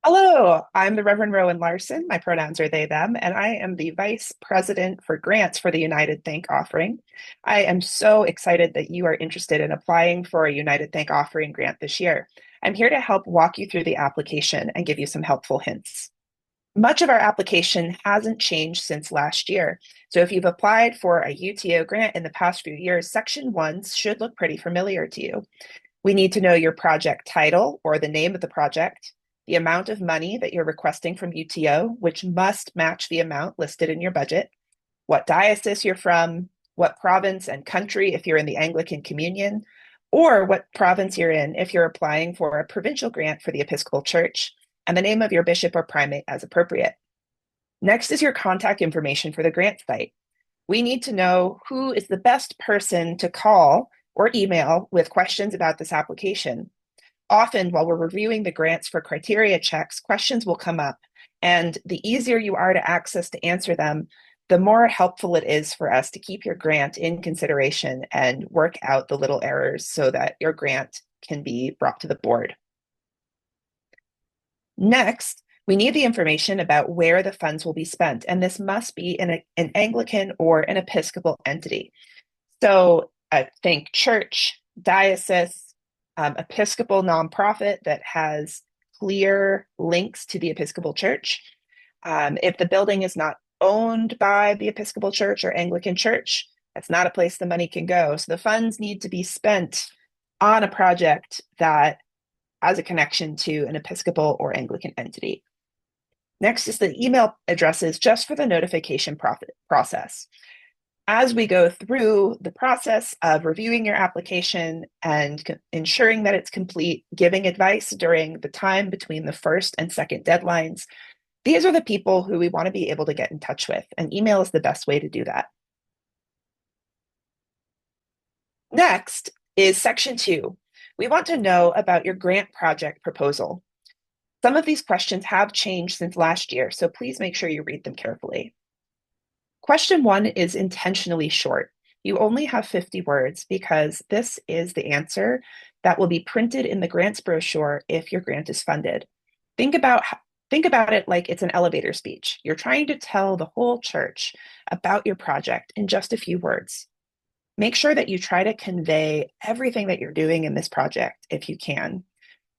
Hello, I'm the Reverend Rowan Larson. My pronouns are they, them, and I am the Vice President for Grants for the United Thank Offering. I am so excited that you are interested in applying for a United Thank Offering grant this year. I'm here to help walk you through the application and give you some helpful hints. Much of our application hasn't changed since last year. So if you've applied for a UTO grant in the past few years, Section 1 should look pretty familiar to you. We need to know your project title or the name of the project, the amount of money that you're requesting from UTO, which must match the amount listed in your budget, what diocese you're from, what province and country if you're in the Anglican Communion, or what province you're in if you're applying for a provincial grant for the Episcopal Church, and the name of your bishop or primate as appropriate. Next is your contact information for the grant site. We need to know who is the best person to call or email with questions about this application. Often, while we're reviewing the grants for criteria checks, questions will come up, and the easier you are to access to answer them, the more helpful it is for us to keep your grant in consideration and work out the little errors so that your grant can be brought to the board. Next, we need the information about where the funds will be spent, and this must be in an Anglican or an Episcopal entity. So think church, diocese, Episcopal nonprofit that has clear links to the Episcopal Church. If the building is not owned by the Episcopal Church or Anglican Church, that's not a place the money can go. So the funds need to be spent on a project that has a connection to an Episcopal or Anglican entity. Next is the email addresses just for the notification process. As we go through the process of reviewing your application and ensuring that it's complete, giving advice during the time between the first and second deadlines, these are the people who we want to be able to get in touch with, and email is the best way to do that. Next is Section 2. We want to know about your grant project proposal. Some of these questions have changed since last year, so please make sure you read them carefully. Question 1 is intentionally short. You only have 50 words because this is the answer that will be printed in the grants brochure if your grant is funded. Think about it like it's an elevator speech. You're trying to tell the whole church about your project in just a few words. Make sure that you try to convey everything that you're doing in this project if you can,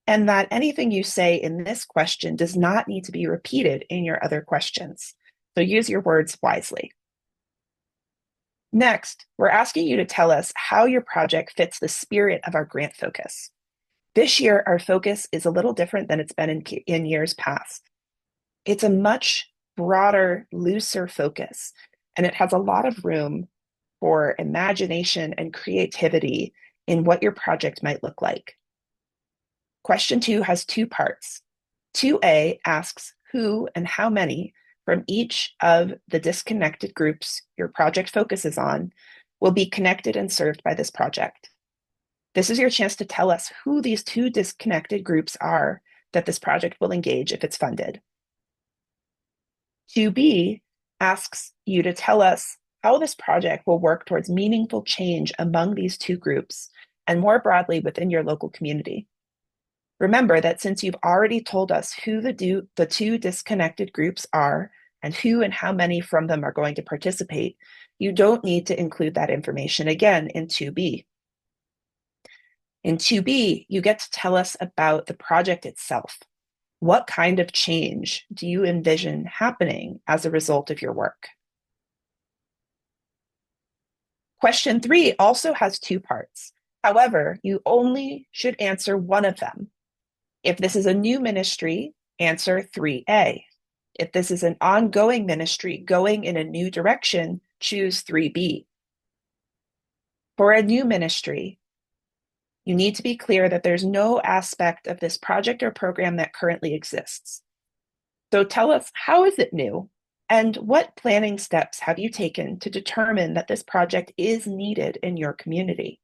and that anything you say in this question does not need to be repeated in your other questions. So use your words wisely. Next, we're asking you to tell us how your project fits the spirit of our grant focus. This year, our focus is a little different than it's been in years past. It's a much broader, looser focus, and it has a lot of room for imagination and creativity in what your project might look like. Question 2 has 2 parts. 2A asks who and how many from each of the disconnected groups your project focuses on will be connected and served by this project. This is your chance to tell us who these 2 disconnected groups are that this project will engage if it's funded. 2B asks you to tell us how this project will work towards meaningful change among these 2 groups and more broadly within your local community. Remember that since you've already told us who the 2 disconnected groups are and who and how many from them are going to participate, you don't need to include that information again in 2B. In 2B, you get to tell us about the project itself. What kind of change do you envision happening as a result of your work? Question 3 also has 2 parts. However, you only should answer one of them. If this is a new ministry, answer 3A. If this is an ongoing ministry going in a new direction, choose 3B. For a new ministry, you need to be clear that there's no aspect of this project or program that currently exists. So tell us, how is it new? And what planning steps have you taken to determine that this project is needed in your community?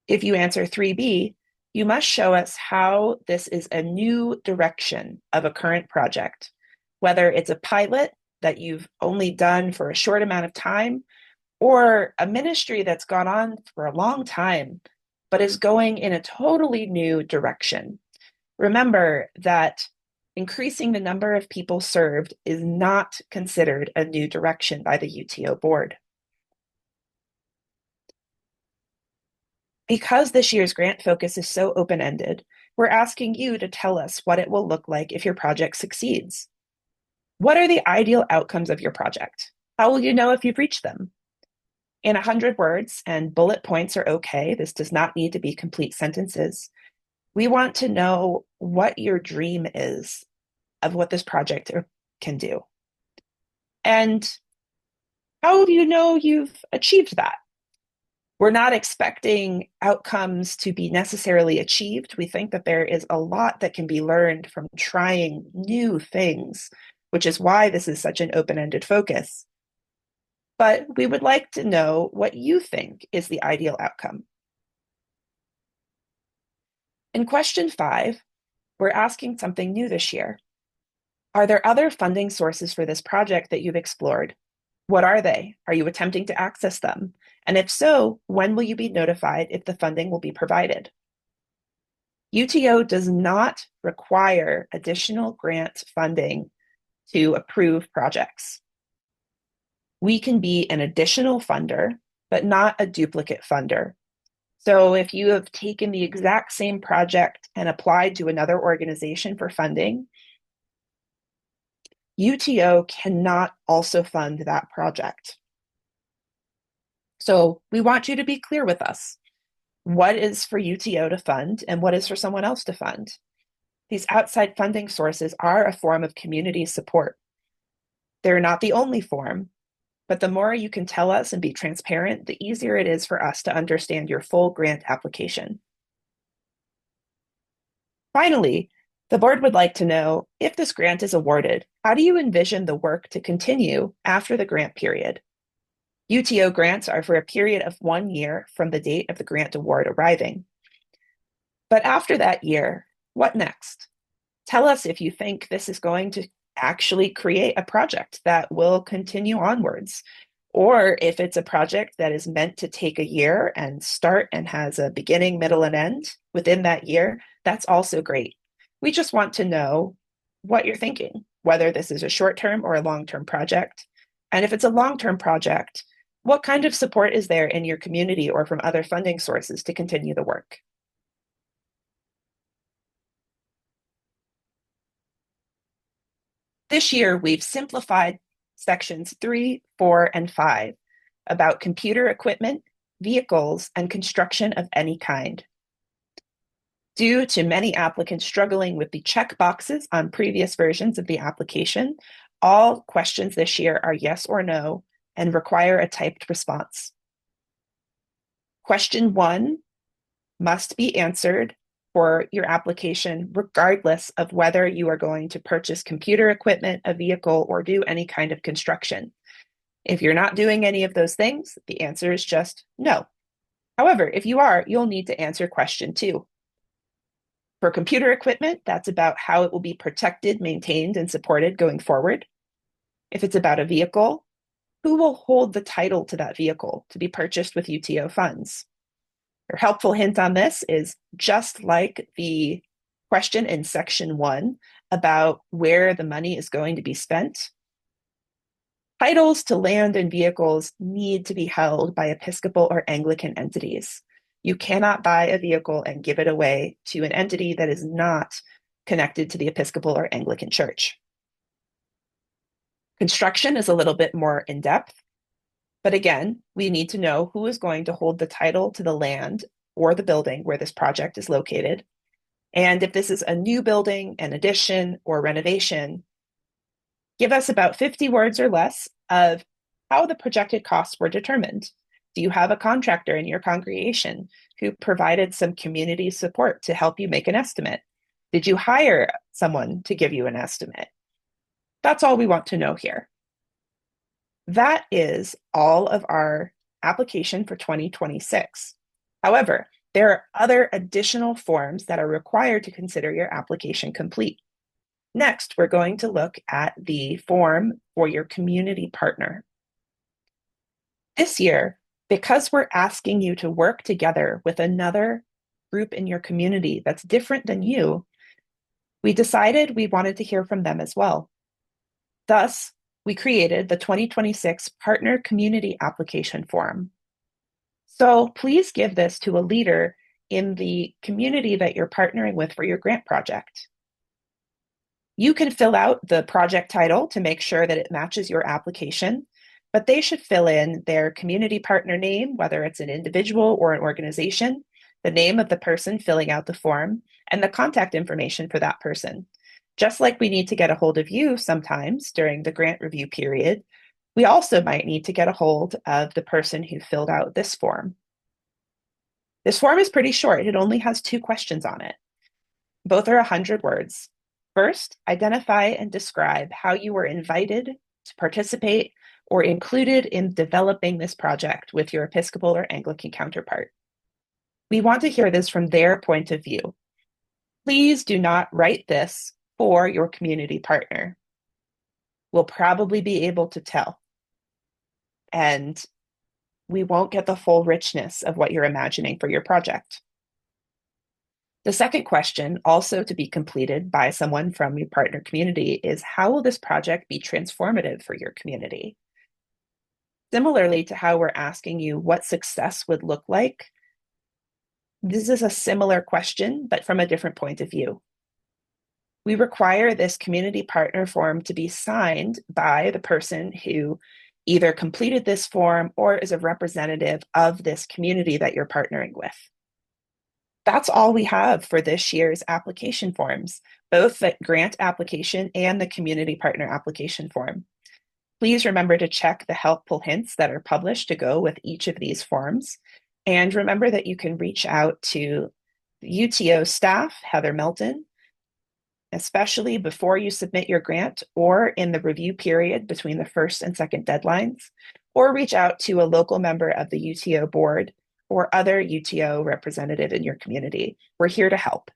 If you answer 3B, you must show us how this is a new direction of a current project, whether it's a pilot that you've only done for a short amount of time, or a ministry that's gone on for a long time, but is going in a totally new direction. Remember that increasing the number of people served is not considered a new direction by the UTO board. Because this year's grant focus is so open-ended, we're asking you to tell us what it will look like if your project succeeds. What are the ideal outcomes of your project? How will you know if you've reached them? In 100 words, and bullet points are okay, this does not need to be complete sentences. We want to know what your dream is of what this project can do. And how do you know you've achieved that? We're not expecting outcomes to be necessarily achieved. We think that there is a lot that can be learned from trying new things, which is why this is such an open-ended focus. But we would like to know what you think is the ideal outcome. In question 5, we're asking something new this year. Are there other funding sources for this project that you've explored? What are they? Are you attempting to access them? And if so, when will you be notified if the funding will be provided? UTO does not require additional grant funding to approve projects. We can be an additional funder, but not a duplicate funder. So if you have taken the exact same project and applied to another organization for funding, UTO cannot also fund that project. So we want you to be clear with us. What is for UTO to fund and what is for someone else to fund? These outside funding sources are a form of community support. They're not the only form, but the more you can tell us and be transparent, the easier it is for us to understand your full grant application. Finally, the board would like to know, if this grant is awarded, how do you envision the work to continue after the grant period? UTO grants are for a period of 1 year from the date of the grant award arriving. But after that year, what next? Tell us if you think this is going to actually create a project that will continue onwards, or if it's a project that is meant to take a year and start and has a beginning, middle, and end within that year. That's also great. We just want to know what you're thinking, whether this is a short-term or a long-term project. And if it's a long-term project, what kind of support is there in your community or from other funding sources to continue the work? This year, we've simplified sections 3, 4, and 5 about computer equipment, vehicles, and construction of any kind. Due to many applicants struggling with the check boxes on previous versions of the application, all questions this year are yes or no and require a typed response. Question 1 must be answered for your application, regardless of whether you are going to purchase computer equipment, a vehicle, or do any kind of construction. If you're not doing any of those things, the answer is just no. However, if you are, you'll need to answer question 2. For computer equipment, that's about how it will be protected, maintained, and supported going forward. If it's about a vehicle, who will hold the title to that vehicle to be purchased with UTO funds? Your helpful hint on this is, just like the question in section 1 about where the money is going to be spent, titles to land and vehicles need to be held by Episcopal or Anglican entities. You cannot buy a vehicle and give it away to an entity that is not connected to the Episcopal or Anglican Church. Construction is a little bit more in-depth. But again, we need to know who is going to hold the title to the land or the building where this project is located. And if this is a new building, an addition, or renovation, give us about 50 words or less of how the projected costs were determined. Do you have a contractor in your congregation who provided some community support to help you make an estimate? Did you hire someone to give you an estimate? That's all we want to know here. That is all of our application for 2026. However, there are other additional forms that are required to consider your application complete. Next, we're going to look at the form for your community partner. This year, because we're asking you to work together with another group in your community that's different than you, We decided we wanted to hear from them as well. Thus, we created the 2026 Partner Community Application Form. So please give this to a leader in the community that you're partnering with for your grant project. You can fill out the project title to make sure that it matches your application, but they should fill in their community partner name, whether it's an individual or an organization, the name of the person filling out the form, and the contact information for that person. Just like we need to get a hold of you sometimes during the grant review period, we also might need to get a hold of the person who filled out this form. This form is pretty short. It only has 2 questions on it. Both are 100 words. First, identify and describe how you were invited to participate or included in developing this project with your Episcopal or Anglican counterpart. We want to hear this from their point of view. Please do not write this for your community partner. We'll probably be able to tell, and we won't get the full richness of what you're imagining for your project. The second question, also to be completed by someone from your partner community, is how will this project be transformative for your community? Similarly to how we're asking you what success would look like, this is a similar question, but from a different point of view. We require this community partner form to be signed by the person who either completed this form or is a representative of this community that you're partnering with. That's all we have for this year's application forms, both the grant application and the community partner application form. Please remember to check the helpful hints that are published to go with each of these forms. And remember that you can reach out to the UTO staff, Heather Melton, especially before you submit your grant or in the review period between the first and second deadlines, or reach out to a local member of the UTO board or other UTO representative in your community. We're here to help.